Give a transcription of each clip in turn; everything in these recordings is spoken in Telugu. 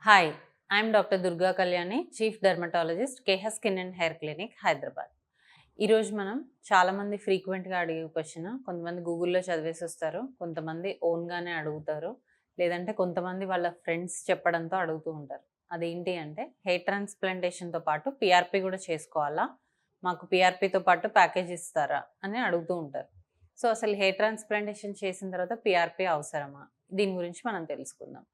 Hi, I'm Dr. Durga Kalyani, Chief Dermatologist, KH Skin and Hair Clinic, Hyderabad. ఈరోజు మనం చాలామంది ఫ్రీక్వెంట్గా అడిగే క్వశ్చన్, కొంతమంది గూగుల్లో చదివేసి వస్తారు, కొంతమంది ఓన్గానే అడుగుతారు, లేదంటే కొంతమంది వాళ్ళ ఫ్రెండ్స్ చెప్పడంతో అడుగుతూ ఉంటారు. అదేంటి అంటే హెయిర్ ట్రాన్స్ప్లాంటేషన్తో పాటు పిఆర్పి కూడా చేసుకోవాలా, మాకు పిఆర్పితో పాటు ప్యాకేజ్ ఇస్తారా అని అడుగుతూ ఉంటారు. సో అసలు హెయిర్ ట్రాన్స్ప్లాంటేషన్ చేసిన తర్వాత పిఆర్పి అవసరమా, దీని గురించి మనం తెలుసుకుందాం.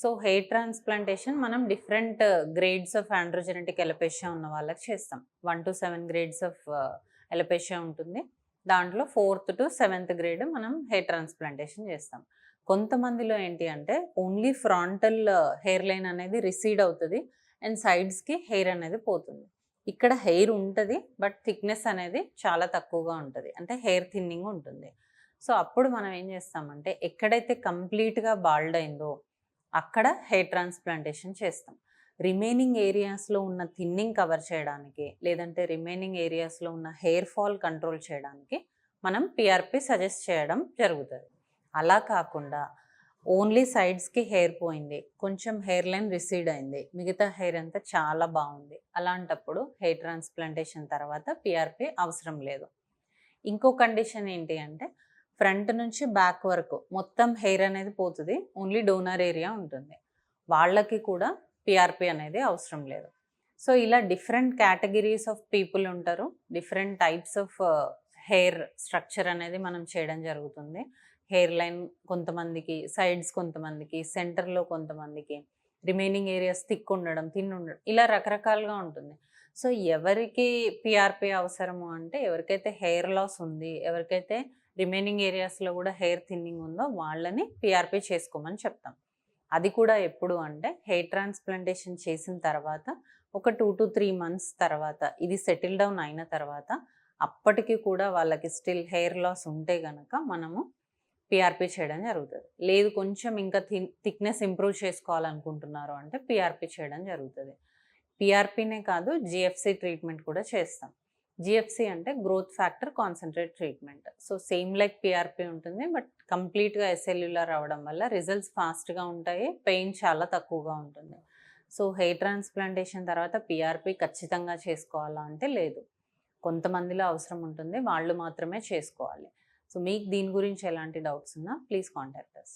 సో హెయిర్ ట్రాన్స్ప్లాంటేషన్ మనం డిఫరెంట్ గ్రేడ్స్ ఆఫ్ ఆండ్రోజెనెటిక్ ఎలపేషియా ఉన్న వాళ్ళకి చేస్తాం. 1 to 7 గ్రేడ్స్ ఆఫ్ ఎలపేషియా ఉంటుంది. దాంట్లో 4th to 7th గ్రేడ్ మనం హెయిర్ ట్రాన్స్ప్లాంటేషన్ చేస్తాం. కొంతమందిలో ఏంటి అంటే ఓన్లీ ఫ్రాంటల్ హెయిర్ లైన్ అనేది రిసీడ్ అవుతుంది అండ్ సైడ్స్కి హెయిర్ అనేది పోతుంది. ఇక్కడ హెయిర్ ఉంటుంది బట్ థిక్నెస్ అనేది చాలా తక్కువగా ఉంటుంది, అంటే హెయిర్ థిన్నింగ్ ఉంటుంది. సో అప్పుడు మనం ఏం చేస్తామంటే ఎక్కడైతే కంప్లీట్గా బాల్డ్ అయిందో అక్కడ హెయిర్ ట్రాన్స్ప్లాంటేషన్ చేస్తాం. రిమైనింగ్ ఏరియాస్లో ఉన్న థిన్నింగ్ కవర్ చేయడానికి, లేదంటే రిమైనింగ్ ఏరియాస్లో ఉన్న హెయిర్ ఫాల్ కంట్రోల్ చేయడానికి మనం పిఆర్పి సజెస్ట్ చేయడం జరుగుతుంది. అలా కాకుండా ఓన్లీ సైడ్స్కి హెయిర్ పోయింది, కొంచెం హెయిర్ లైన్ రిసీడ్ అయింది, మిగతా హెయిర్ అంతా చాలా బాగుంది, అలాంటప్పుడు హెయిర్ ట్రాన్స్ప్లాంటేషన్ తర్వాత పిఆర్పి అవసరం లేదు. ఇంకో కండిషన్ ఏంటి అంటే ఫ్రంట్ నుంచి బ్యాక్ వరకు మొత్తం హెయిర్ అనేది పోతుంది, ఓన్లీ డోనర్ ఏరియా ఉంటుంది, వాళ్ళకి కూడా పిఆర్పి అనేది అవసరం లేదు. సో ఇలా డిఫరెంట్ కేటగిరీస్ ఆఫ్ పీపుల్ ఉంటారు, different types of hair structure అనేది మనం చేయడం జరుగుతుంది. హెయిర్ లైన్ కొంతమందికి, సైడ్స్ కొంతమందికి, సెంటర్లో కొంతమందికి, రిమైనింగ్ ఏరియాస్ థిక్ ఉండడం, థిన్ ఉండడం, ఇలా రకరకాలుగా ఉంటుంది. సో ఎవరికి పిఆర్పి అవసరము అంటే ఎవరికైతే హెయిర్ లాస్ ఉంది, ఎవరికైతే రిమైనింగ్ ఏరియాస్లో కూడా హెయిర్ థిన్నింగ్ ఉందో వాళ్ళని పిఆర్పి చేసుకోమని చెప్తాం. అది కూడా ఎప్పుడు అంటే హెయిర్ ట్రాన్స్ప్లాంటేషన్ చేసిన తర్వాత ఒక 2 to 3 months తర్వాత, ఇది సెటిల్ డౌన్ అయిన తర్వాత, అప్పటికి కూడా వాళ్ళకి స్టిల్ హెయిర్ లాస్ ఉంటే కనుక మనము పిఆర్పి చేయడం జరుగుతుంది. లేదు కొంచెం ఇంకా థిక్నెస్ ఇంప్రూవ్ చేసుకోవాలనుకుంటున్నారు అంటే పిఆర్పి చేయడం జరుగుతుంది. పిఆర్పినే కాదు, జిఎఫ్సి ట్రీట్మెంట్ కూడా చేస్తాం. జిఎఫ్సి అంటే growth factor concentrate treatment. So same like PRP ఉంటుంది, బట్ కంప్లీట్గా ఎసెల్యులర్ అవ్వడం వల్ల రిజల్ట్స్ ఫాస్ట్గా ఉంటాయి, పెయిన్ చాలా తక్కువగా ఉంటుంది. సో హెయిర్ ట్రాన్స్ప్లాంటేషన్ తర్వాత పిఆర్పి ఖచ్చితంగా చేసుకోవాలా అంటే లేదు, కొంతమందిలో అవసరం ఉంటుంది, వాళ్ళు మాత్రమే చేసుకోవాలి. సో మీకు దీని గురించి ఎలాంటి డౌట్స్ ఉన్నా ప్లీజ్ కాంటాక్ట్ అస్.